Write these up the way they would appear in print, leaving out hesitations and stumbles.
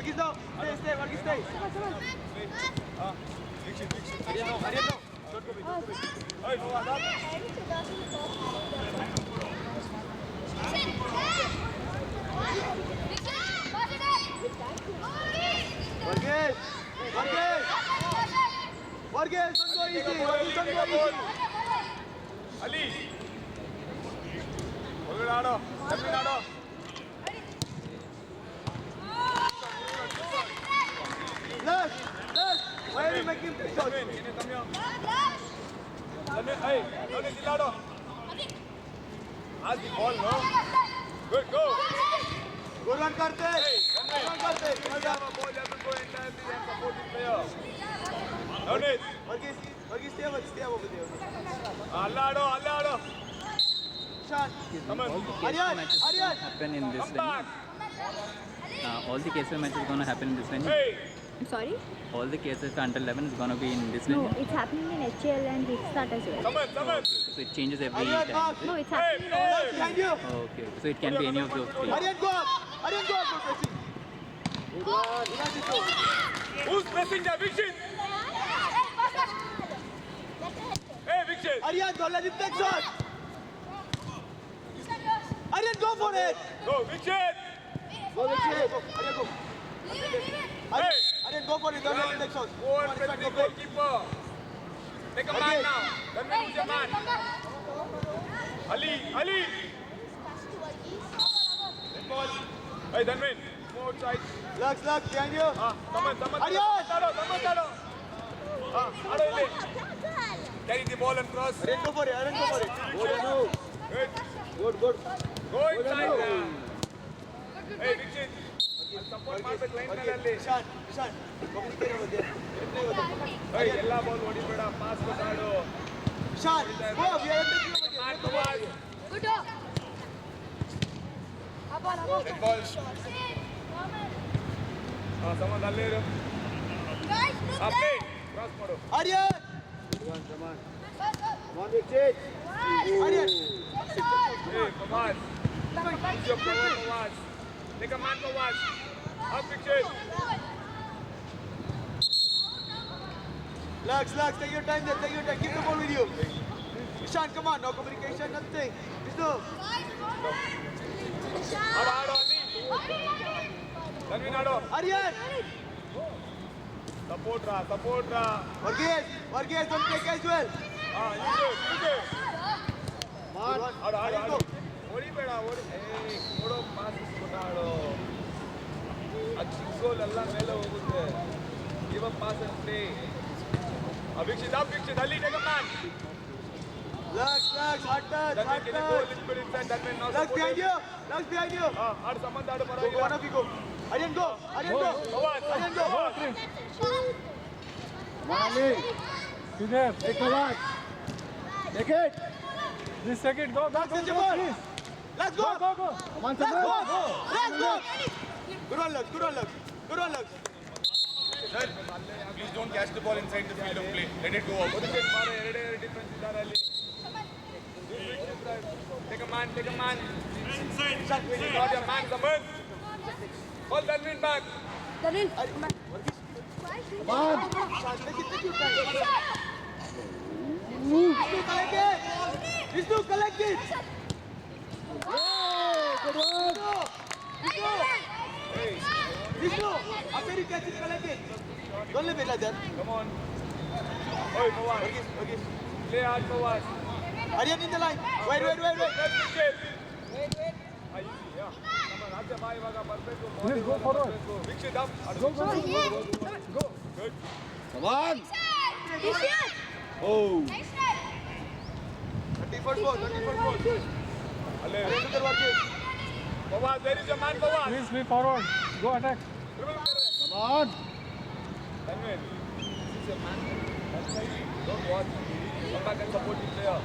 Varghese now. Stay. Varghese stay. Aryan no. Don't go big. Hey, Fawad up. Varghese, don't go easy. Ali. Olvidado. Terminado. Left. Why are you making shots? Hey, don't get Lado. Ask the ball, no? Good, go. Good one, Karthik. Good one, Karthik. If you have a ball, you have to go entirely and support the player. Don't it? Varghese, stay over there. Allado. Shan. Come on. All the KSL matches Aryan. happen in this Come back. venue. All the KSL matches gonna happen in this venue. Hey. I'm sorry? All the KSL under 11 is gonna be in this No, venue. it's happening in HL and Kickstart as well. Come on. So it changes every Aryan, time. mark. No, it's Hey, happening in all. hey. Behind you. Okay. So it can be any of those three. Aryan, go up. Good pressing. Good one. Who's pressing the Vikshit? Hey, Vikshit. Aryan, don't let him take shot. Aryan, go for it. Go, Vikshit. Go, Aryan, go. Hey. Aryan, go for it. Don't let him take shots. Go and press the goalkeeper. Take a man now. Then who's your man? Ali. Then ball. Hey, Dhanvin. Go outside. Lux, behind you. Someone. Aryan. Taro. Ado ile. Carry the ball and cross. Aryan, go for it. Good. Good. Go inside. Hey, Vikshit. Support ಮಾಡ್ಬೇಕು line ಮೇಲೆ Ishan. Communicate over there. Play over there. hey ಎಲ್ಲ ball ಹೊಡಿಬೇಡ pass ಕೊಡು Ishan, go. We are attacking over man there. Fawad Good dog. head ball someone ಅಲ್ಲೇ ಇರು play cross ಮಾಡು Aryan. Come on, Vikshit. Aryan. hey Fawad use your power Fawad take a man Fawad up Vikshit Lux, take your time there. Keep the ball with you. Ishan, come on. No communication, nothing. Vishnu. ಆಡು ಅಲ್ಲಿ Dhanvin ಆಡು Aryan. support ra Varghese, don't take as well. use Come on. ಆಡು ಹೊಡಿಬೇಡ ಕೊಡೋ pass ಕೊಟ್ಟಾಡು ಆ ಚಿಕ್ಕ ಗೋಲ್ ಎಲ್ಲ ಮೇಲೆ ಹೋಗುತ್ತೆ give a pass and play Vikshit Ali take a man Lux, hard touch. Dhanvin can you go a little bit inside Dhanvin now Lux behind you. ಆಡು ಸಂಬಂಧ ಆಡು Go, ಪರವಾಗಿಲ್ಲ one of you go. Aryan, go. Fawad Aryan, go. Ali, you there? Take a lot. Take it. Just take it. Go. Lux, take the ball. Let's go. Go. Come on, Let's go. Good one, Lux. please don't catch the ball inside the field of play let it go out ಎರಡೇ defence ಇದ್ದಾರೆ ಅಲ್ಲಿ take a man not your man Zaman call Dhanvin back Come on. Take your time. Vishnu, collect it. Good one. Vishnu, after you catch it, collect it. Don't leave it like that. come on oi Fawad Varghese. play hard Fawad Aryan in the line. Wait. wait yeah ನಮ್ಮ ರಾಜ್ಯ ಬಾ ಇವಾಗ ಬರಬೇಕು Yes, go forward. Vikshit up Go. good Come on. Ishan. Oh. 31st ball. ಅಲ್ಲೇ Aryan to the Varghese. Fawad where is your man Fawad Please be forward. Go attack. Come on. Dhanvin this is your man don't watch come back and support the player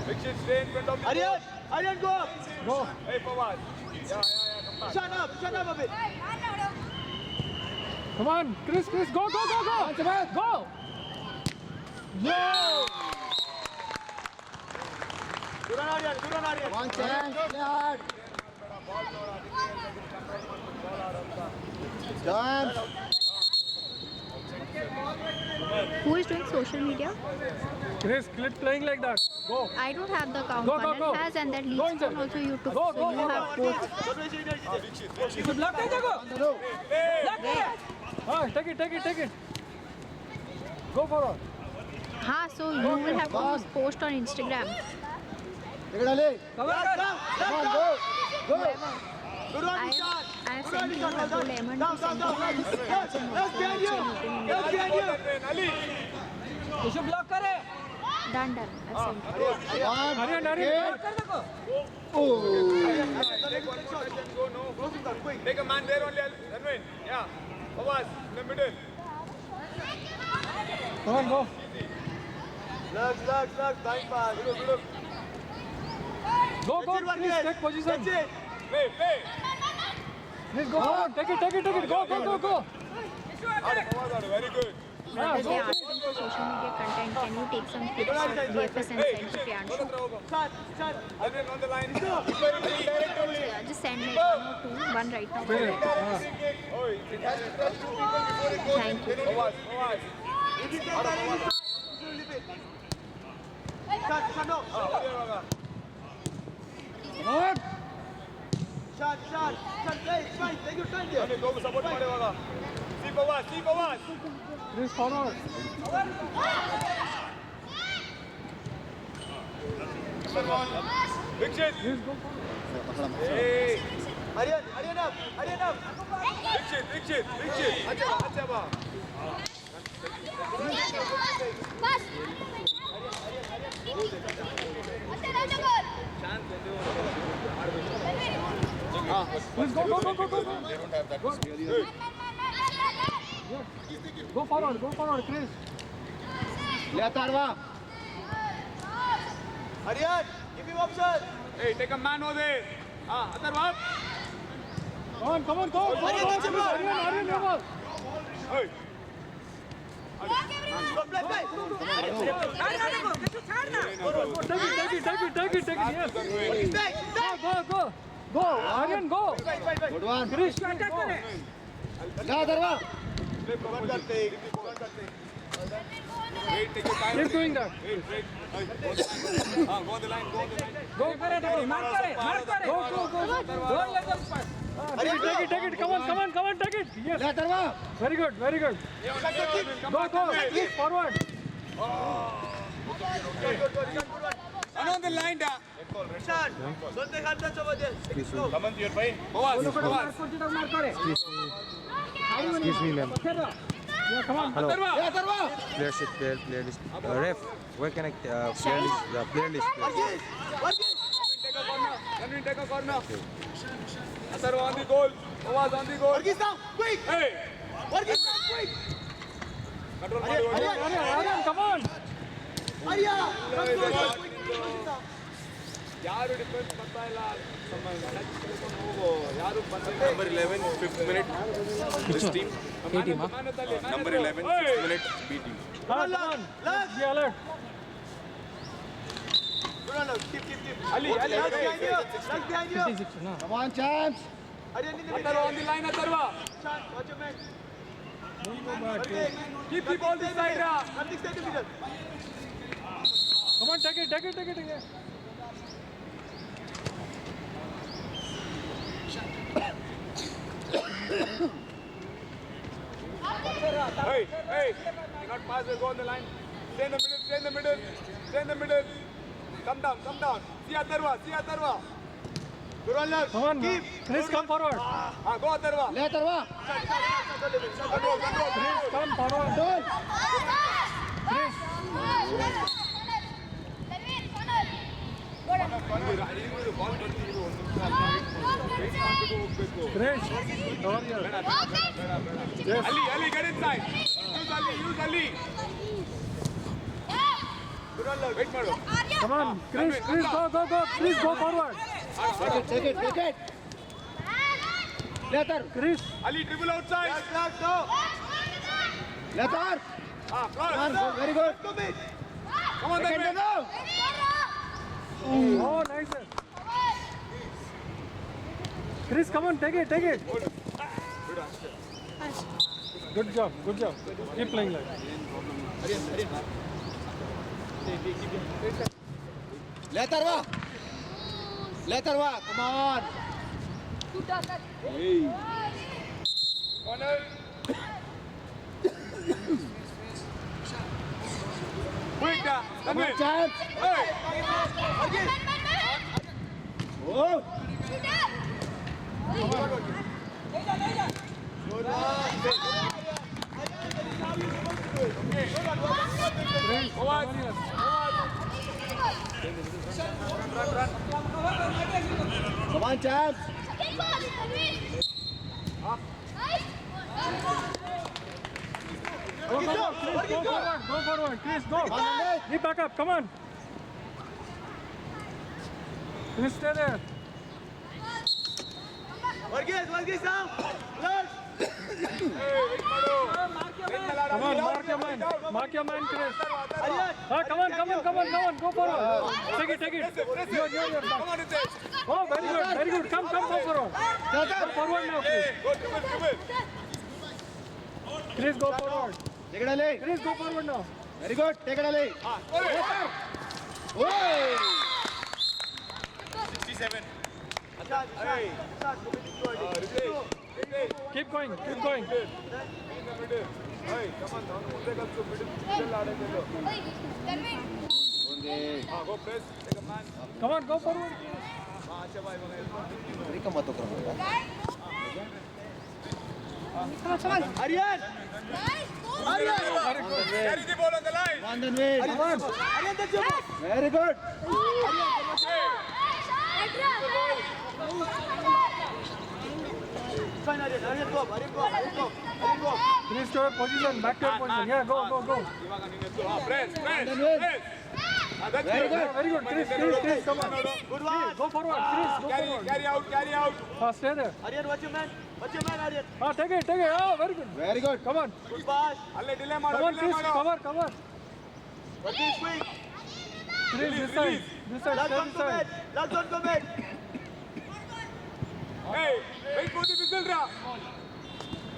Vikshit stay in front of the Aryan, go up. Go. hey Fawad yeah come back Shut up a bit. Come on. Chris. Go. Go. No. Good on Aryan. One chance. Done. Who is doing social media? Chris, keep playing like that. Go. I don't have the account. Go, go, Manal go. has, and that Go leads inside. one also YouTube. Go, So go, you go, have go. both. Take it. Go forward. So you will have to post on Instagram. Take it, Ali. Come on, go. Go. Good one, I Ishan. have sent you a lemon to Down, send down, you down. this Yes, behind you. Yes, behind you. Ali. Done. I've sent you. Aryan. Take one more touch and go, no. Take a man there only, Ranvin. Yeah. Fawaz, in the middle. Come on, go. Lux. Time pass. Look. Go. That's it, one Chris, guy. take position. That's it. Play. Chris, go forward. Take it. Go. Fawaz, very good. Whether they ask me for social media content, can you take some clips of BFS and send to Priyanshu? Shot. Ranvin on the line. Direct only. Just send me 1 or 2, one right now. Oh, it has to touch two people before it goes. Thank you. Fawaz. If you take that, leave it. Shot, no. Come on. Shot. Hey, it's fine. Take your time there. Ranvin, go support करेगा. See Fawaz. Chris, forward. Dixit. Chris, go forward. Hey. Aryan up. Dixit. अच्छा बा. Chris, go. Go forward, Chris. Aryan, give him option. Hey, take a man over there. Atharva. Come on, go. Aryan, Aryan. Hey. Go, play. Take it. Yes. Stay. Go. Aryan, go. Fine. Good one. Chris, go. Cover करते. Wait, take your time. Keep doing that. Wait. Go on the line. Go. Take it. Come on, take it. Yes. Very good. Go. Please, forward. On the line, da. Shot. Don't take hands over there. Come on, your boy. Fawaz. Excuse me, ma'am. Yeah, come on. Atharva. Player list. Ref, where can I player list? Ranvin, take a corner. Atharva on the goal. Fawaz on the goal. Varghese down. Quick. Hey. Varghese down. Quick. Control Aryan, come on. Aryan. ಯಾರು defence ಬರ್ತಾ ಇಲ್ಲ ಯಾರು number 11 5th minute this team number 11 6th minute B team Come on. Be alert. Keep. Ali Lux behind you. Come on, champs. Aryan in the middle. Atharva on the line Atharva Shot. Watch your man. keep the ball this side ra Nothing stay in the middle. Come on, take it. hey do not pass go on the line stay in the middle come down see Atharva Good on, Lux. Come on. Keep. Chris, come forward. go Atharva control Chris, come forward. Chris. Ball ಬರ್ತಿದ್ರು Chris. Over here. Yes. Ali get inside use Ali wait ಮಾಡು Come on. Chris, go. Chris, go forward. Take it. Chris. Ali dribble outside Lux, no. cross Very good. come on that way. Oh, nice. Chris, come on, take it, take it. Good job, good job. Keep playing like that. Let her walk. Come on. Corner. Quick, come in. Chance. Hey. Oh. Forward. Come on, Chance. Go forward, Chris, go. Keep back up, come on. Chris, stay there. Varghese down. Left. Come on, mark your man, Chris. Aryan. Come on, go forward. Take it. You're back. Come on, Ritesh. Oh, very good. Come forward. Go forward now, please. Go dribble. Chris, go forward. Take it away. Chris, go forward now. Very good. Take it away. Oh. 67. Keep going. In the middle. Hey, come on, down ಮುಂದೆ ಕಲ್ಸು middle ಆಡಕ್ಕೆ go press, take a man. Come on, go forward. ಆಚೆ ಬಾ ಇವಾಗ help ಮಾಡು. Aryan. Carry the ball on the line. On the way. Come on. Aryan, that's your ball. Very good. Fine, Aryan, go. Chris, to your position. Back to your position. Yeah, go. ಇವಾಗ ನೀನು ಎತ್ತು. press. That's Very good. Very good. Chris, come on. Good one. Go forward, Chris. Go forward. Carry out. Stay there. Aryan, watch your man, Aryan. Take it. Oh, very good. Very good. Come on. Good pass. ಅಲ್ಲೇ delay ಮಾಡು. Come on, Chris. Cover. Varghese, quick. Chris, this side. Stay Last this one, go side. back. Last one, go back. Hey, wait for the whistle, Ra.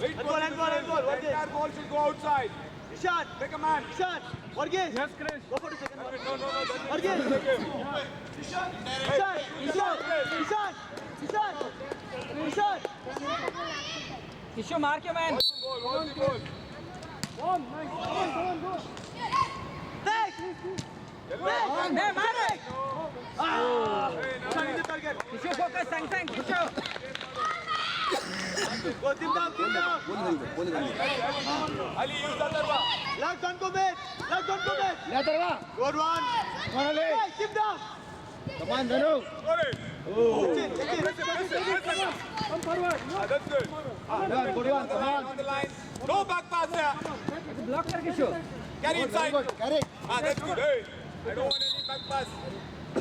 Wait for the Hand ball. whistle. The What is? entire ball should go outside. Ishan. Take a man. Ishan. Varghese. Yes, Chris. Go for the second one. No. Varghese. Ishan. Issue, mark your man. Hold the ball. Come on, go. Next. Hey, Mare. Ishan in the target. Issue, focus, sang. Issue. Go team down. Ali, use the other one. Last one, go back. Good one. Hey, team down. Come on, Dhanu. Got it. Press it. Come forward. That's good. Good one. Come on. On the line. No back pass there. Block करके Issue. Carry inside. Carry. That's good. Hey, I don't want any back pass.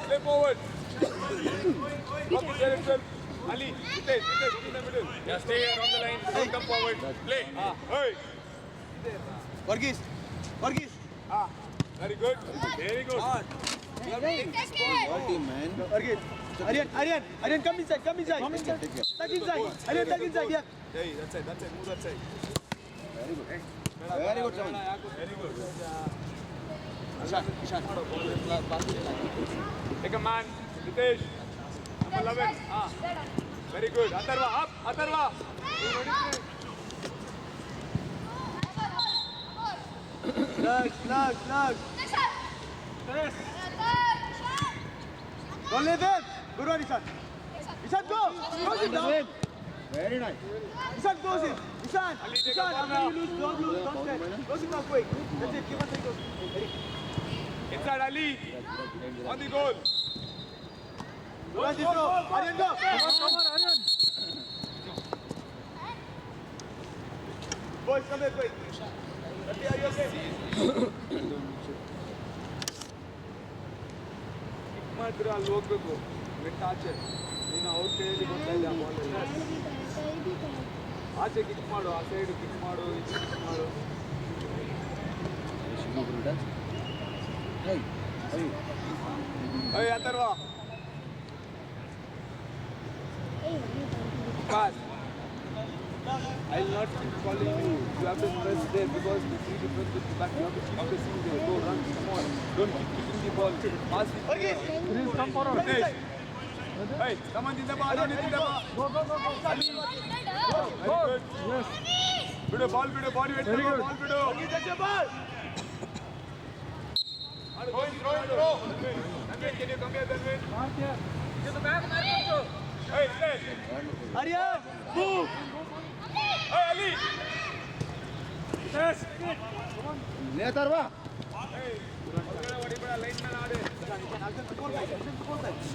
Play forward. Come to direction. Ali, Ritesh, in the middle. Yeah, stay here on the line. Don't come forward. Play. Hey. Varghese. Very good. Varghese. Aryan, come inside. Tuck inside. Aryan, tuck inside. Yeah. Hey, that's it. Move that side. Very good, Saman. Very good. Ishan. Take a man. Ritesh. Number 11. Very good. Atharva, up. Atharva. Snug. Don't leave him. Good one, Ishan. Ishan, go. Close it down. Very nice. Ishan, close it. Ishan, after you lose, don't stand. Close it now, quick. That's it. Keep on saying. Inside Ali. On the goal. Go on, Jitro. Aryan, go. Come on, Aryan. Boys, come here, quick. Rafi, are you okay? ಮಾತ್ರ ಅಲ್ಲಿ ಹೋಗ್ಬೇಕು ಬೆಟ್ಟ ಆಚೆ ನೀನು ಅವ್ರ ಕೈಯಲ್ಲಿ ಬರ್ತಾ ಇದೆ ಆ ಬಾಲ್ ಆಚೆ ಕಿಕ್ ಮಾಡು ಆ ಸೈಡ್ ಕಿಕ್ ಮಾಡು ಈಚೆ ಕಿಕ್ ಮಾಡು ಅಯ್ಯ Atharva pass. I'll not keep calling you. You have to press there because you need to press with the back. You have to keep pressing there. Go, run, come on. Don't keep kicking the ball. Pass it. Chris, come forward. Hey, come on, Dinda ball. Dinda ball. Go. Ali. Go. Very good. Yes. Bido ball, bido body weight. Very good. Ball, bido. Touch the ball. Throw. Danvin, can you come here, Danvin? Mark here. Hey, stay. Aryan, move. Hey, Ali. Yes. ले तरवा. OD बड़ा line में आड़े.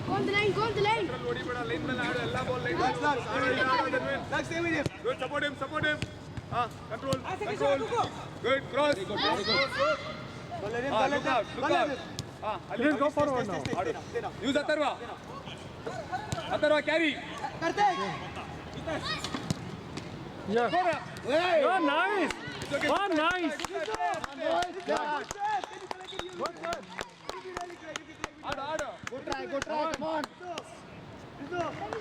Go on the line, go on the line. ओडी बड़ा line में आड़े. अल्लाह ball line. Lux. Stay with him. Good, support him. Control. Good, cross. Let him. Look out. Ali, Chris, go forward now. Stay now. use Atharva, carry. करते. Yeah. Oh, nice. Oh, nice. Good try. Come on.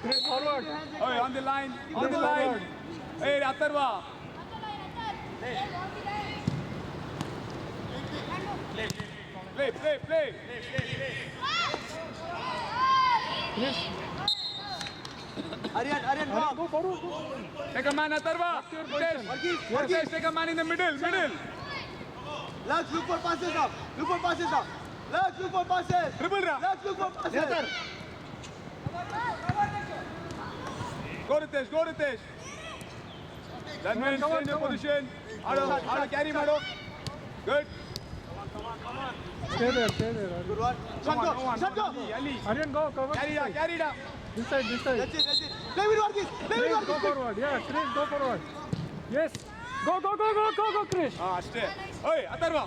Chris, forward. Hey, on the line. Hey, Atharva. Play. Chris, Aryan, go. go forward. Take a man, Atharva. Varghese, take a man in the middle. Lux, look for passes up. Lux, look for passes. Dribble ra. Lux, look for passes. Go Ritesh. Danvin, stay in your position. Ado, carry mado. Good. Stay there. Good one. Shut go. Ali. Aryan, go. Cover. Carry da. This side. That's it. Play with Varghese. Chris, go forward. Yeah, Chris, go forward. Yes. Go, Chris. Stay. Hey, Atharva.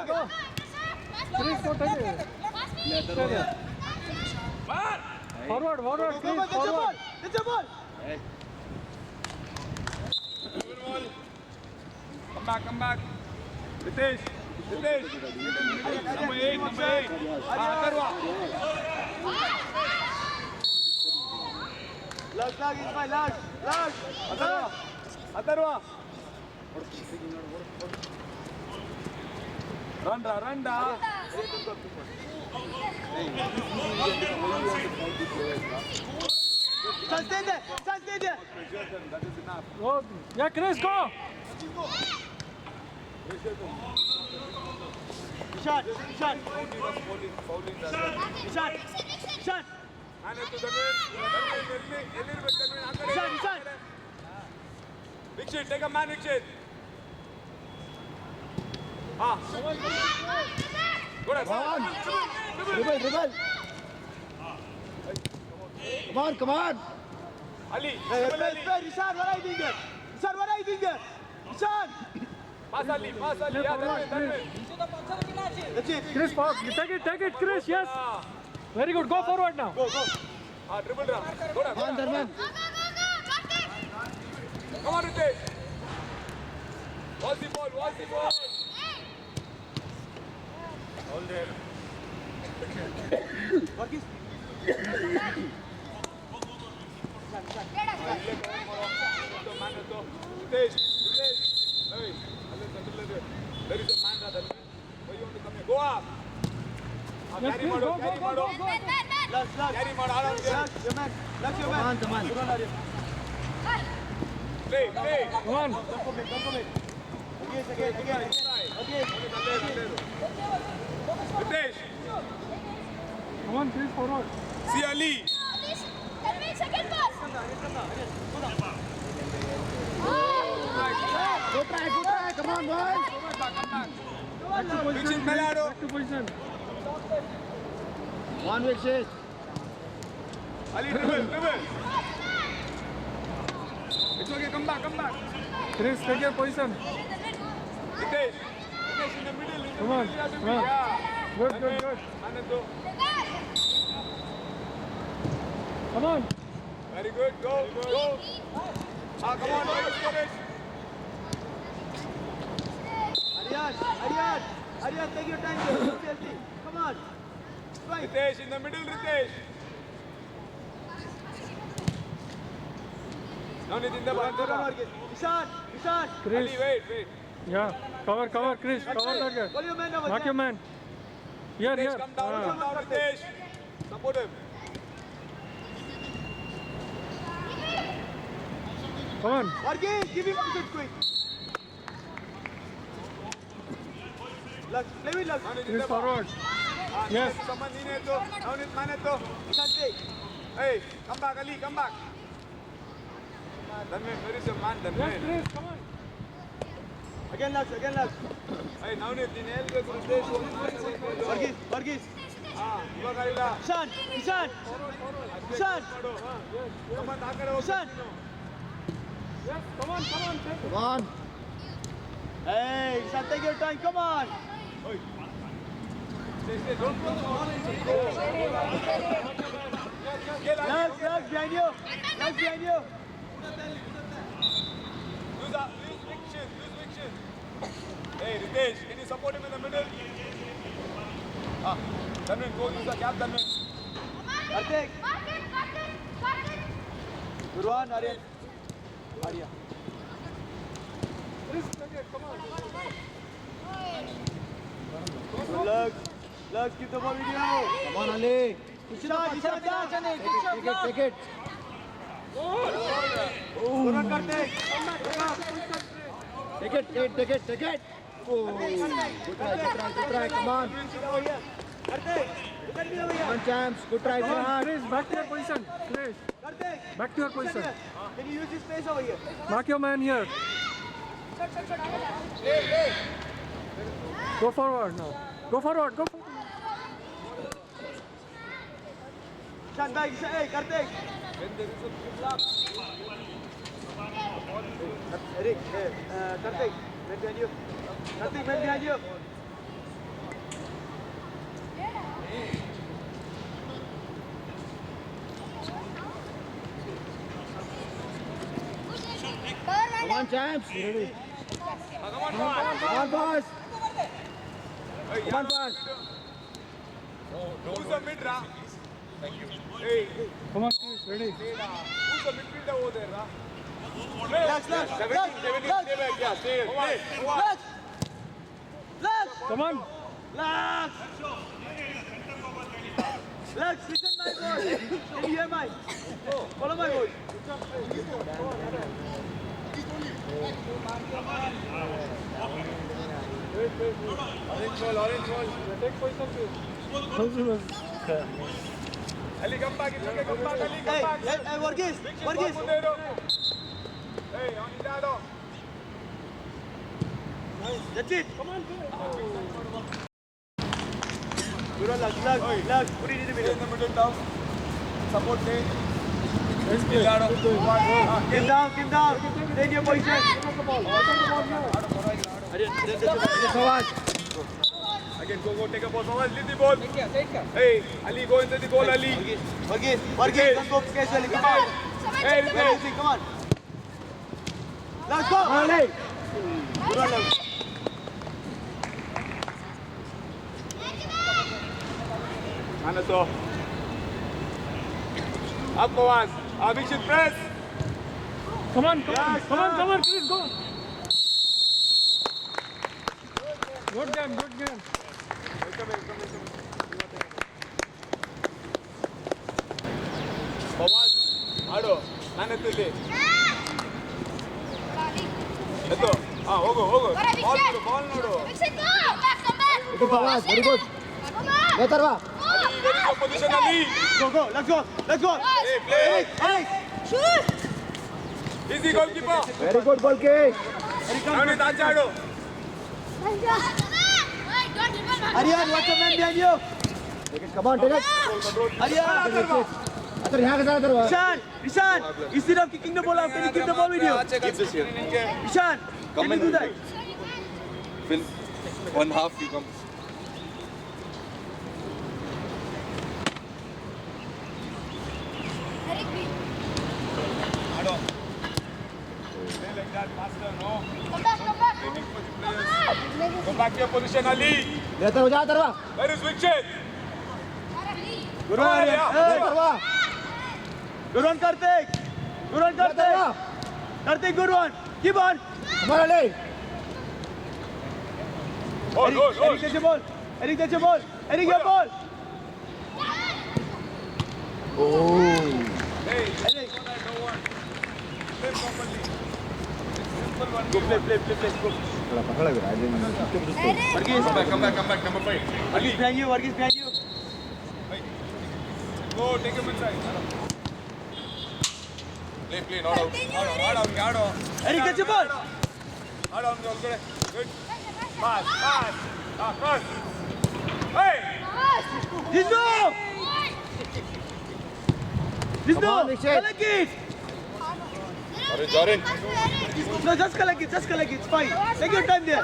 Go. Chris, go take it. Stay there. Forward, Chris, forward. That's the ball. Come back. Ritesh. Number 8. Atharva. Lux, Ismail, Lux. Atharva. Run da. Stand there. That is enough. Go. Yeah, Chris, go. Ishan. Hand it to Danvin. Ishan. Vikshit, take a man, Vikshit. Good. Dribble. Come on. Ali. Ishan, what are you doing there? Ishan. Pass Ali. Yeah, Danvin. That's it. Chris, pass. Take it, Chris. Yes. Very good. Go forward now. Go. Dribble ra. Good. On, Dharman. Come on, Ritesh. Watch the ball. Hold there. Varghese. Ritesh. Hey, there is a man rather. Why you want to come here? Go up. Yes, Chris, go. Lux. Carry mado. Aram there. Lux, your man. Come on. Play. Come on. Come in. Again. Ritesh. Come on, Chris, forward. See Ali. Second pass. Go try. Come on, boys. Back to position. Vikshit Melado. Back to position. One Vikshit. Ali, dribble. It's okay, come back. Chris, take your position. Ritesh in the middle. Come on. Yeah. Good. Anando. Come on. Very good. Go. Come on, boys. Aryan, take your time. Healthy. come on. Right. Ritesh in the middle, Ritesh. Navneet in the back. Ishan, Ishan. Chris. Ali, wait. Yeah. Cover, Chris. Cover that guy. Call your man over Mark there. your man. Here. Ritesh, come down, Ritesh. Support him. Come on. Varghese, give him a quick. Lux, play with Lux. Navneet in Chris the back. forward. Yes. Someone in it, Navneet, man it, though. Ishan, take. Hey, come back, Ali, come back. Dhanvir, where is your man, Yes, Dhanvir? Chris. Come on. Again Lux, again Lux. Hey, Navneet, ನೀನು ಹೇಳ್ಬೇಕು Ritesh ಹೋಗಿ Varghese, Varghese. ಇವಾಗ ಇಲ್ಲ. Ishan, Ishan. Ishan. Someone ಆ ಕಡೆ ಹೋಗಿ. Ishan. Yes. Come on. Take it. Come on. Hey, Ishan, take your time. Come on. Stay, don't go. Lux, Lux, behind you. Lux, behind you. Use fiction. Hey, Ritesh, can you support him in the middle? Dhanvir, go use the gap, Dhanvir. Karthik. Gurwan, Aryan. Arya. Chris, take it. Come on. Good Lux. Lux, keep the ball with you. Come on, Ali. Ishan, take it. Gurwan, Karthik. Take it. Oh, good try, come on. Karthik, look at me over here. Come on, champs, good try, Come on, Chris. Back to your position. Chris. Karthik, Back to your position. can you use this space over here? Mark your man here. Go forward now. Go forward. Ishan, back, Ishan, hey, Karthik. Eric, Karthik, man behind you. Karthik, man behind you. Come on, champs. Come on, boys. Hey, Come on, boys. who's the mid, Ra? Thank you. Hey, Come on, Chris. Ready. who's the midfielder over there, Ra? Lux, Lux, 17, Lux, stay back, yeah, stay here. Play. Lux. Lux. Come on. Lux. Lux, listen my voice. Can you hear mine? Follow my voice. Orange ball. Take position, Chris. Ali, come back, it's okay, come back, Ali, come Hey, back. hey, Varghese, Varghese. Hey, on Idado. That's it. Come on, Guru, Lux, put it in the Stay middle. in the middle down. Support stay. Keep down. Stay in your position. Again, go, take a ball. Fawaz, lead the ball. Hey, Ali, go into the goal, Ali. Varghese, don't go casually. Come on. Hey, Ritesh. Come on. Let's go. Ali. Guru, Lux. Anato. Up, Fawaz. Abhishek, press. Come on, Chris. Go. Good game. Fawaz, ಆಡು ನಾನು ಎತ್ತಿಲ್ಲಿ ಎತ್ತು ಹೋಗು ball ನೋಡು Very good. Ali, very good position, Ali. Go. Let's go. Hey, play. Hey. Easy goalkeeper. Very good ball kick. Navneet, ಆಚೆ ಆಡು. Aryan, watch your man behind you. Come on, take it. Aryan. Ishan, instead of kicking the ball out, can you keep the ball with you? Keep this here. Ishan, can you do that? Phil, one half you come. Play like that, master, no. Training for the players. Go back to your position, Ali. Where is Vikshit? Good one, Aryan. Hey. Good one, Karthik. Good one, Karthik. Karthik, good one. Keep on. Hold, hold, Eric, hold. take your ball. Eric, take your ball. Eric, your ball. Hey, Eric. I don't want. Play properly. Simple one. Go play. Go. Varghese. Come back. Number 5. Varghese behind you. Go, take him inside. Play, not out. Hard on. Eric, catch your ball. Hard on, good. Pass. Cross. Hey! Jisnu. Collect it. Orange. No, just collect it. It's fine. Take your time there.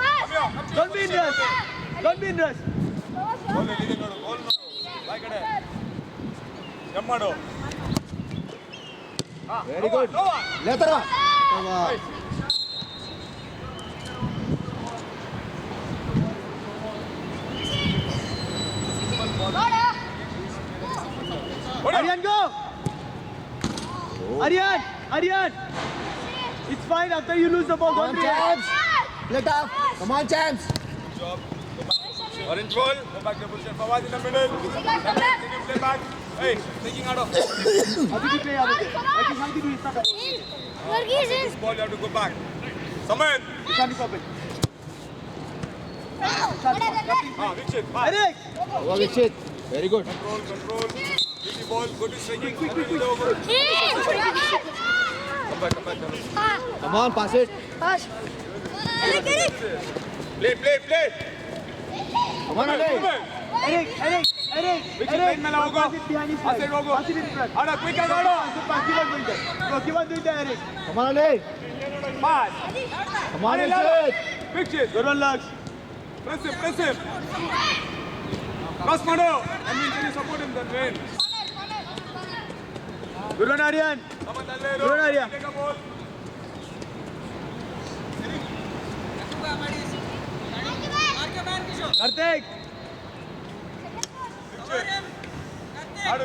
Don't be in rush. Goal nodu. Like it. Jump mado. Very good. No one. Aryan, go. Aryan. It's fine after you lose the ball. Don't be Orange ball. Go back to position. Fawaz in the middle. Can you play back? Hey, taking out of. How did you play? How did you start? This ball you have to go back. Saman. Ishani Kopit. Vikshit. Pass. Eric. Very good. Control. Give the ball. Go to striking. Quick. Come back. Come on, pass it. Play. Come on, Ali. Eric. Vikshit, line में लाओ, go. Behind his Pass it, go. Pass it in front. Ada, quick and ada. Keep on doing that, Eric. Come on, Ali. Pass. Come on, Ali, Ali. Vikshit. Good one, Lux. Press him. Cross Mado. I mean, can you support him then win? Good one, Aryan. Saman dalle. Good idea. Take a ball. Karthik.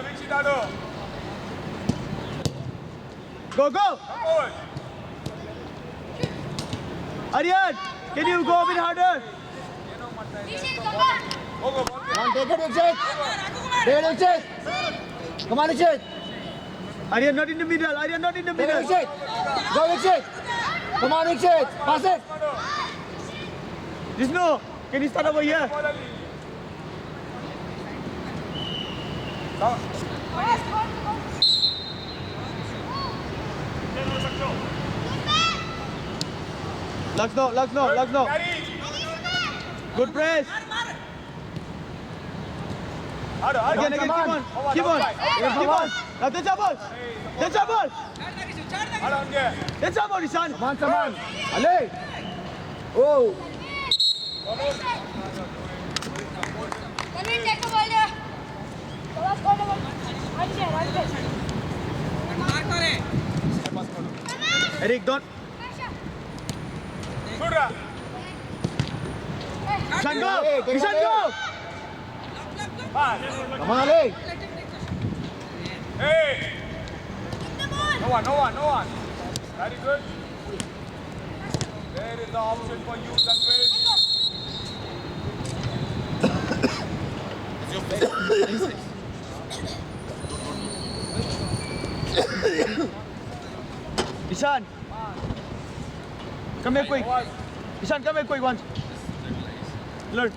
Vikshit, Ado. Go. Ball. Aryan, can you go a bit harder? Go. Come on, take it, Vikshit. Come on, Vikshit. Aryan, not in the middle. Take it, Vikshit. Go, Vikshit. Come on, Vikshit. Pass it. Jisnu, can you start over here? Lux no. Good press. Again, keep on. Now that's our ball. That's our ball, Ishan. Come on. Ali. Oh. Eric, don't. Ishan, go. Come on, Ali. Hey! No one. Very good. There is the option for you, Tanvir. Ishan. Come here quick. Ishan, come here quick once. Run.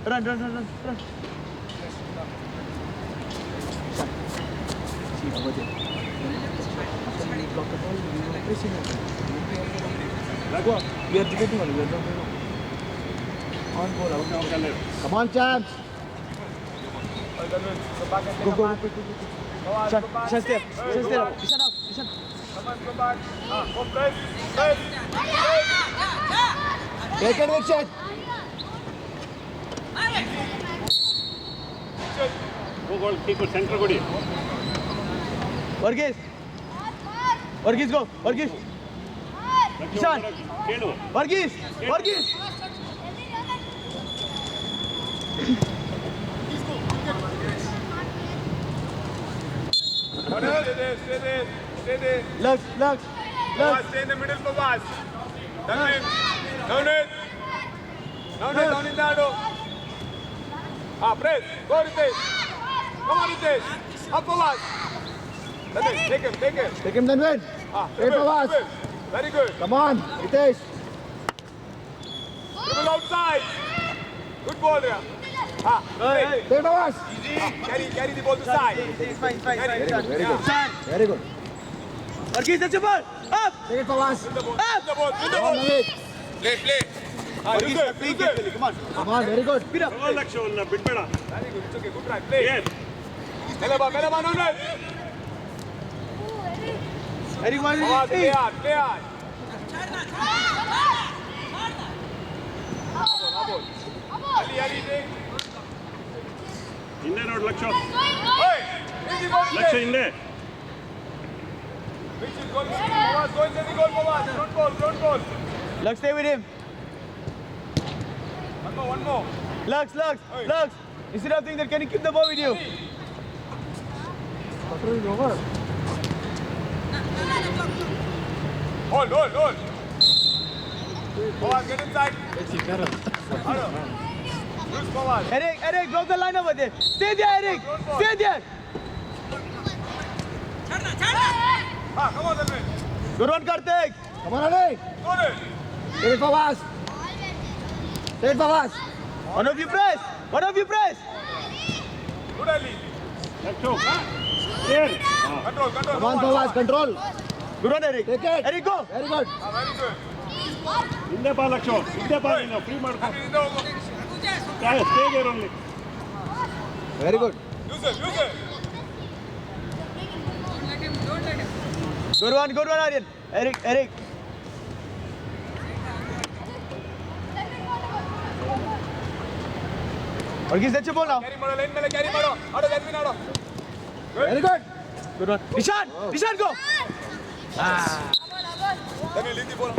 Come on, champs. Go. Ishan, stay up. Ishan out. Come on, go back. Go press. Take it, Vikshit. Varghese, go. Ishan. Varghese. Stay there. Stay there. Lux. Fawaz, stay in the middle, Fawaz. Down in the ado. Press. Go, Ritesh. Come on, Ritesh. Up, Fawaz. Take him. Take him, then win. Dribble, Fawaz. dribble. Very good. Come on, Ritesh. Dribble outside. Good ball there. Hey. Take Fawaz. Carry the ball to side. It's fine. Carry. Very good. Varghese, that's your ball. Up. Take it, Fawaz. Win the ball. Naveed. Play. Play carefully. Come on, very good. Speed up. Very good. It's okay. Good try. Play. Yes. Melaba, Nunez. Eric, what is Fawaz, it? play hard. Ali, take. ಹಿಂದೆ ನೋಡಿ lakh Hey! Easy ball. Lakh ಹಿಂದೆ Which is goal? Fawaz, go inside the goal, Fawaz. Don't goal. Lux, stay with him. One more. Lux. Instead of thinking that, can you keep the ball with you? Hold. Fawaz, get inside. Loose Fawaz. Eric, drop the line over there. Stay there, Eric. Stay there. Come on, Dalvin. Good one, Karthik. Come on, Eric. Go there. Take it, Fawaz. One of you press. Good, Ali. Lakh clear Control. Come on, Fawaz, control. Good one, Eric. Take it. Eric, go. Very good. Very good. ಹಿಂದೆ ಬಾ ಲಕ್ಷ ಹಿಂದೆ ಬಾ ನೀನು free ಮಾಡ್ಕೊ Ali, in the over. Stay there only Very good. Use it. Good one, Aryan. Eric. Varghese, that's your ball now. Carry Mado, line ಮೇಲೆ carry Mado. Ado, Dalvin, ado. Very good. Good one. Nishan, go. Dalvin, leave the ball.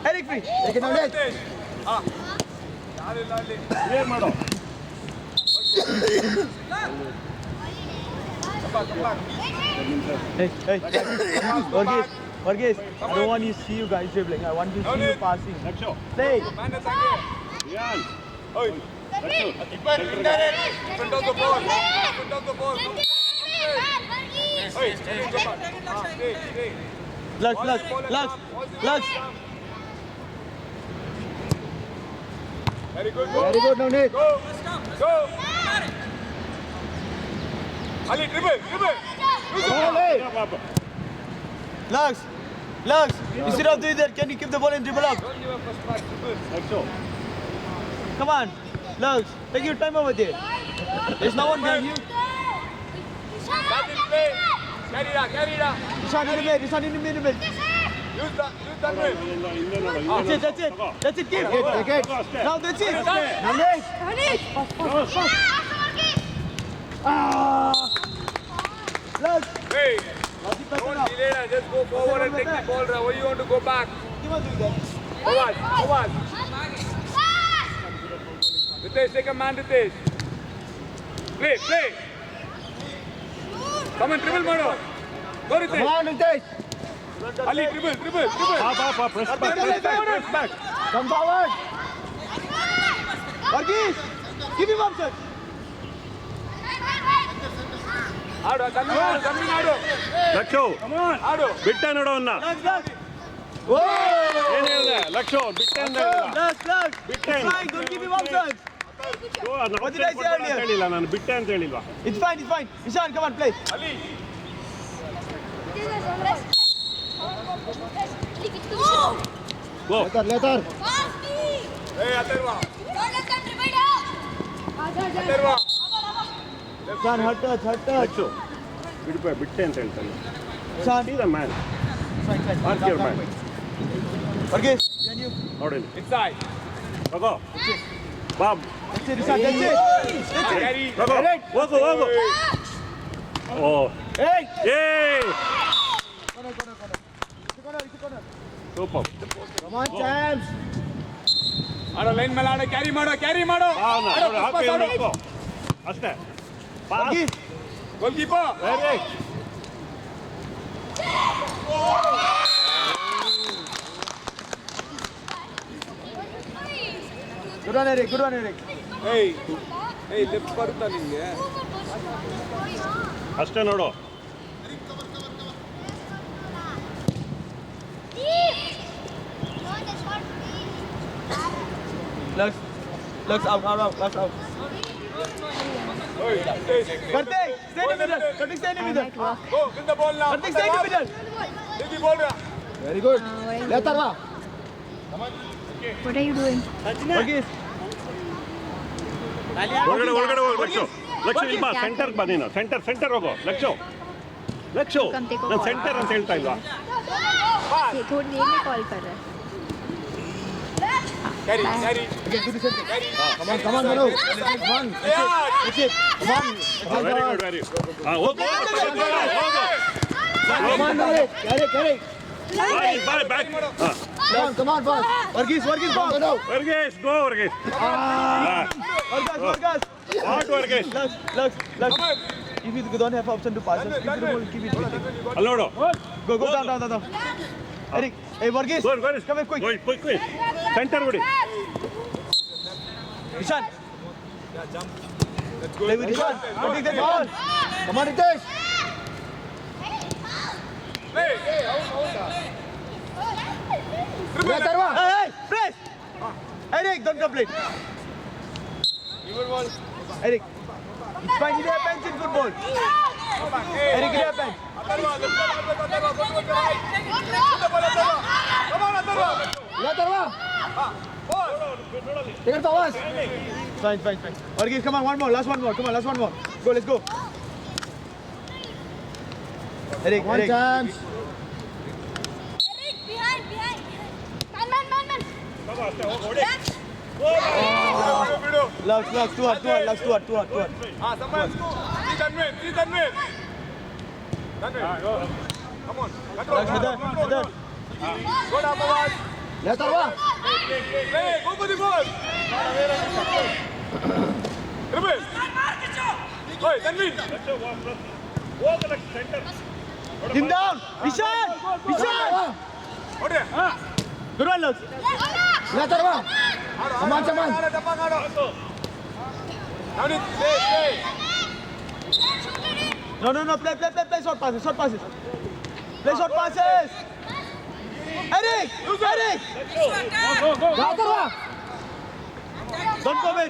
Eric free. Take it down, Eric. ಯಾರಿಲ್ಲ ಅಲ್ಲಿ. Clear ಮಾಡು Come back. Hey. Varghese, I don't want to see you guys dribbling. I want to see you passing. Lakh Play. Man is angry. Rayon Oi. Lakh In front of the ball. Oi, stay. Lux. Very good. Very good, Navneet. Go. Ali, dribble. Baba Lux. Instead of doing that, can you keep the ball and dribble up? Don't give a first pass. Dribble. Lakh Come on, Lux. Take your time over there. There's no one behind you. That is play. Carry that. Nishan in the middle. Use that way. ಹಿಂದೆ ನೋಡು That's it. Keep. Take it. Now that's it. Lux. Hey, don't delay that. Just go forward and take the ball. Why you want to go back? You want to do that? Fawaz. Ritesh, take a man, Ritesh. Play. Come on, dribble, Mano. Go, Come Ritesh. on, Ritesh. Ali, dribble. ಬಾ press back Come forward. Varghese, give him option. Ado. Lakh Ado. ಬಿಟ್ಟ ನೋಡೋನ್ನ Lux. ಏನ್ ಹೇಳ್ದೆ ಲಕ್ಷ ಬಿಟ್ಟ Lux. Bitte. It's fine, don't give him options. What did I say earlier? ಹೇಳಿಲ್ಲ ನಾನು ಬಿಟ್ಟೆ ಅಂತ ಹೇಳಿಲ್ವಾ It's fine. Nishan, come on, play. Ali. Go Later. Hey, Atharva. Nishan, hurt touch. Lakh ಬಿಟ್ಟೆ ಅಂತ ಹೇಳ್ತಾನೆ Nishan. See the man Fine. Mark your man Varghese, can you? ನೋಡಿ Inside. ತಗೋ ಬಾಬ್ That's it, Nishan, that's it. Carry. ತಗೋ ಹೋಗು ಓ Hey! ಏ Corner. Super Come on, champs. ಆಡೋ ಲೈನ್ ಮೇಲೆ ಆಡೋ ಕ್ಯಾರಿ ಮಾಡು ಅಷ್ಟೇ pass goal keeper very Good one, Eric. ಏಯ್ ಲೆಫ್ಟ್ ಬರುತ್ತಾ ನಿಂಗೆ ಅಷ್ಟೇ ನೋಡು Lux out. Kartik, stay in the middle. I might walk. Go win the ball now Kartik, stay in the middle. The ball ರಾ Very good. What are you doing? Varghese. ಒಳಗಡೆ ಹೋಗು ಲಕ್ಷ ಇಲ್ಲಿ ಬಾ ಸೆಂಟರ್ ಬಾ ನೀನು ಸೆಂಟರ್ ಹೋಗು ಲಕ್ಷ ನಾನು centre ಅಂತ ಹೇಳ್ತಾ ಇಲ್ವಾ ये थोड़ी देर में कॉल कर रहा है. Carry Again, do the same thing. Come on, Manu. Come on. That's it. Come on. Very ಹೋಗು Come on, carry. Back Come on, boss. Varghese, boss. Varghese go Varghese Vargas. What Varghese Lux. If you don't have option to pass, just keep it. ಅಲ್ಲಿ ನೋಡು Go down. Eric, hey, Varghese. Come in quick. Quick centre ಬಿಡಿ Ishan. Play with Ishan. Don't take that ball. Come on, Ritesh. Hey, press. Eric, don't complain. Eric, it's fine. It happens in football. Eric, it happens. Fine. Varghese, come on, one more. Last one more. Go, let's go. Eric, one chance. Behind. Man. Lux, too hard. Someone. See Tanvir. Come on. Lux, Heather. Go down, Bawaz. Let's go. Hey, go for the ball. Dribble. Hey, Tanvir. ಹೋಗು lakh centre Him down. Ishan. Okay. Good one, Lux. Let's go. Come on. Down it. Stay. No. Play short passes. Play short passes. Eric. Go. Don't commit.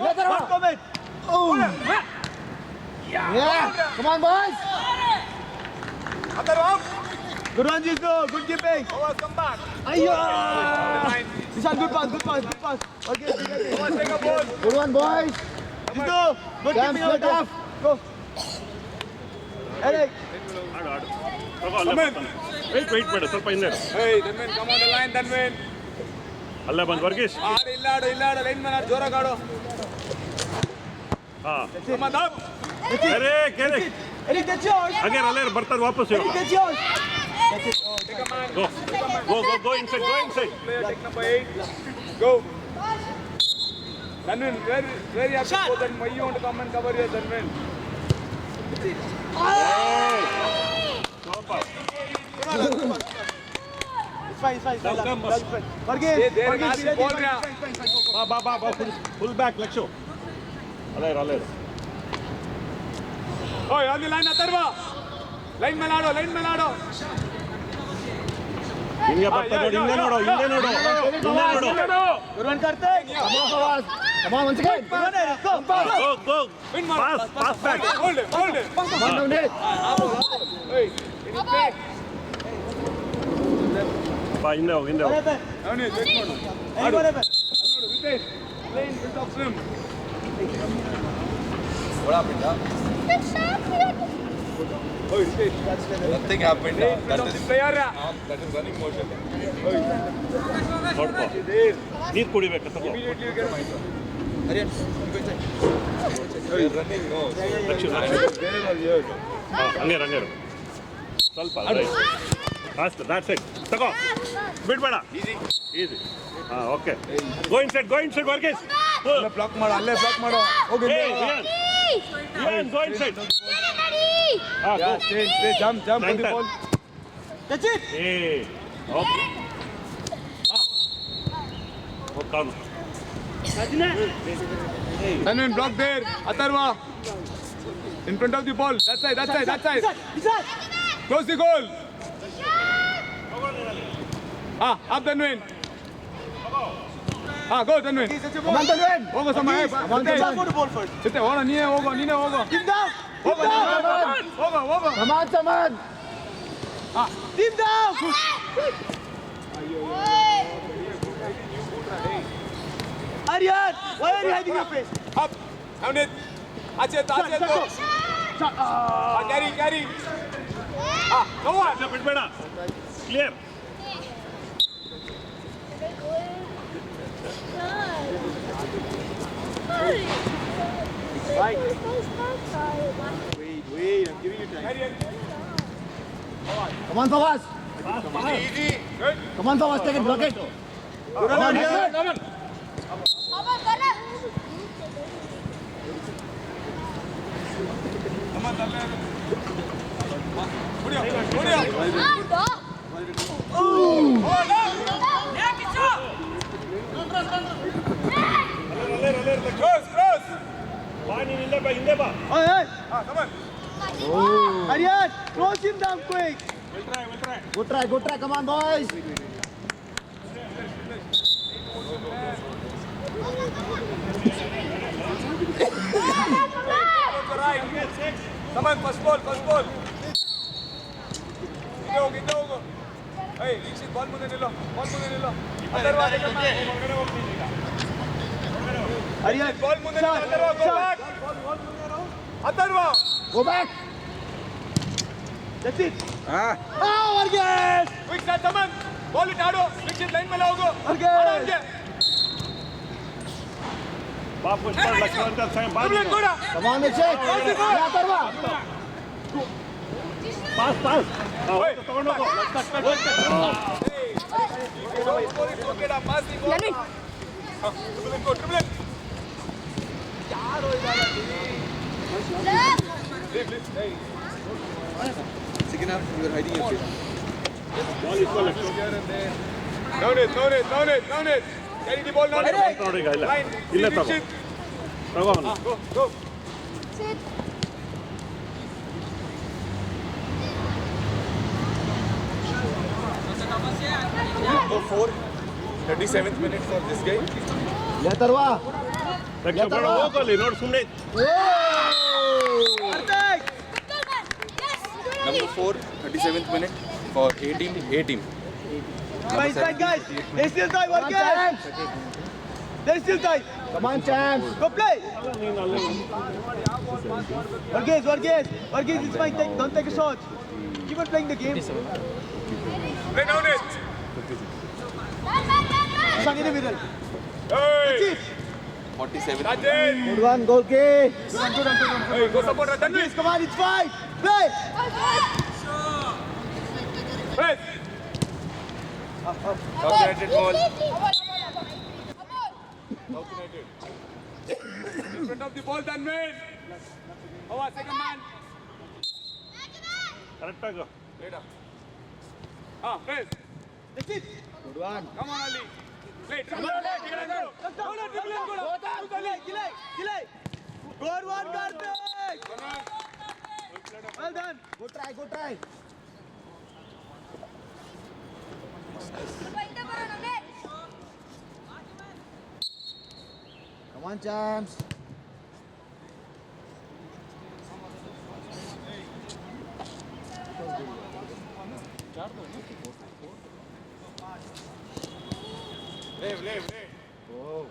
Yeah. Come on, boys. Other up. Good one, Jisoo. Good keeping. Bawaz, come back. Ishan, good pass. Okay. Bawaz, take a ball. Good one, boys. Jisoo. Good keeping. Go. Eric. ಆಡು ತಗೋ ಅಲ್ಲೇ ಬರ್ತಾನೆ weight ಬೇಡ ಸ್ವಲ್ಪ ಹಿಂದೆ Hey, Tanvir, come on the line, Tanvir. ಅಲ್ಲೇ ಬಂದು ವರ್ಗೇಶ್ ಆಡು ಲೈನ್ ಮೇಲೆ ಜೋರಾಗಿ ಆಡು. ಹಾಂ Come on, up. Eric, that's yours. ಹಾಗೆ ಅಲ್ಲೇ ಬರ್ತಾರೆ ವಾಪಸ್ Eric, that's yours. Take a man. Go inside Player, take number 8. Go. Tanvir, where you have to go, then why you want to come and cover here, Tanvir? It's fine. Varghese. There, massive ball now. ಬಾ full back ಲಕ್ಷು ಅಲ್ಲೇ ಇರು Hey, on the line, Atharva. Line ಮೇಲೆ ಆಡು. ಹಿಂಗೆ ಬರ್ತಾರೆ ನೋಡಿ ಹಿಂದೆ ನೋಡು Good one, Kartik. Come on, once again. Good one, Eric. Go. Go Win, pass back Hold it. Come on, down here. Hey, can you play? ಬಾ ಹಿಂದೆ ಹೋಗಿ What happened? Down here, wait ಮಾಡು. Eric, what happened? Ritesh, play in front of him. Oh, Ritesh. Nothing happened. Play in front of the player. That is running motion. ನೋಡ್ಕೋ There. ನೀರು ಕುಡಿಬೇಕು ತಗೋ Immediately you get Running, no. Lakh ಹಾಂ ಹಂಗೆ ಸ್ವಲ್ಪ Fast, that's it. Tago. ಬಿಡ್ಬೇಡ. Easy. Okay. Go inside, Varghese. ಅಲ್ಲೇ block ಮಾಡು, ಅಲ್ಲೇ ಬ್ಲಾಕ್ ಮಾಡು. ಹೋಗಿ. Hey, Riyan, go inside. Go. Stay, jump, on the ball. That's it. Hey. Okay. Oh, come. Tanveen, block there. Atharva. In front of the ball. That side. Isan. Close the goal. Up Tanveen. Go Tanveen. Come on, Tanveen. ಹೋಗೋ ಸಮಯ. Isan for the ball first. ಚಿತ್ತೆ ಹೋಗೋಣ, ನೀನೇ ಹೋಗೋ. Team down. ಹೋಗೋ. Come on. Team down. Aryan, why are you hiding your face? Up. Navneet. ಆಚೆ ಎತ್ತು. Carry. Come on. ಬಿಡ್ಬೇಡ. Clear. Wait, I'm giving you time. Come on, Fawaz. Easy. Good. Come on, Fawaz. Take it, block it. Good on, Aryan. Come on, Tanveen. Cross. ಬಾ ನೀನು ಹಿಂದೆ ಬಾ. Hey. Come on. Aryan, close him down quick. We'll try. Good try. Come on, boys. Come on, first ball. ಹಿಂದೆ ಹೋಗು. Hey, Rishit, ball ಮುಂದೆ ನಿಲ್ಲೋ. Atharva, Aryan, ball ಮುಂದೆ ನಿಲ್ಲೋ. Atharva, go back. Atharva. Go back. That's it. Varghese. Quick shot, come on. Ball it ಆಡು. Rishit line ಮೇಲೆ ಹೋಗು. Varghese. ಬಾ ಪುಷ್ ಮಾಡು ಲಕ್ಷ್ಮಣ ಅಂತ ಸೈನ್ ಬಾ. Dribbling ಕೂಡ. Come on, Nichit. Atharva. Pass. ತಗೊಂಡು ಹೋಗು. Ball is for Lakshman. No need. Carry the ball now. ನೋಡಿ ಈಗ ಇಲ್ಲ. ಇಲ್ಲೇ ತಗೋ ಅವನು. Go. Go 37th minute for this guy. Atharva. Lakshmana ಹೋಗಲ್ಲಿ ನೋಡಿ ಸುಮ್ಮನೆ. Karthik. Number 4, 37th minute for A team. Fine, guys. There's still time, Varghese. There's still time. Come on, champs. Go play. Varghese, it's fine. Don't take a shot. Keep on playing the game. Play down it. Isan in the middle. Hey. That's it. 47. That's it. Good one, goal kick. Good on. Hey, go support Ratan. Varghese, come on, it's fine. Play. Hey. Calculated goal. In front of the ball, Tanveen. Second man. Correct ಆಗ. Later. Press. That's it. Good one. Come on, Ali. Play. Dribble. Delay. Good one, Karthik. Well done. Good try. Come on, champs. Leave. Oh.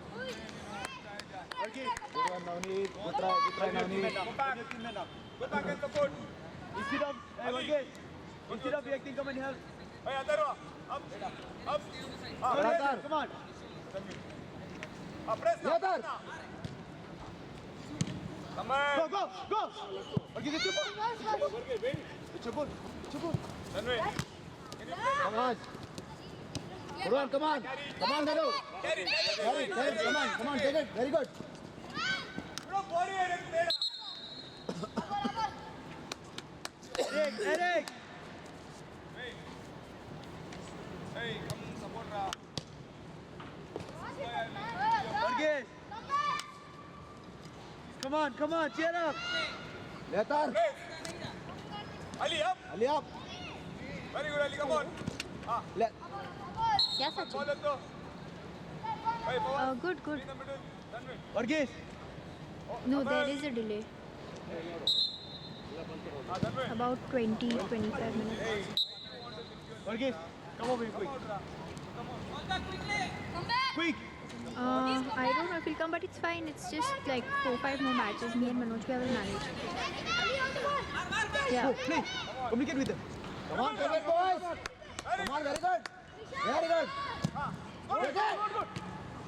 Good one, Navneet. Good try, Navneet. Go back and support. Instead of reacting, come and help. Hey, Atharva. Up. Varghese, come on. Press now. Yathar. Come on. Go. Varghese, it's your ball. It's your ball. Tanveen. Come on. Burhan, come on. Come on, Nadu. Carry. Carry, come on, take it. Very good. Body Eric. Eric. Hey, come support Ra. Varghese. Come on, cheer up. Letar. Ali up. Ali up. Very good, Ali. Come on. Yeah, Sachin. Ball it though. Hey, forward. Good, good. In the middle. Tanvir. Varghese. No, there is a delay. Tanvir. About 20-25 minutes. Varghese. Come over here quick. Quick. I don't know if he'll come, but it's fine. It's just like 4-5 more matches. Me and Manoj will manage. Yeah. Go, play. Communicate with them. Come on, take it, boys. Come on, very good. Very good. Take it.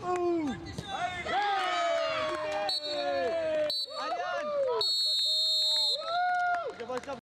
Ooh. Aryan. Okay, boys, stop.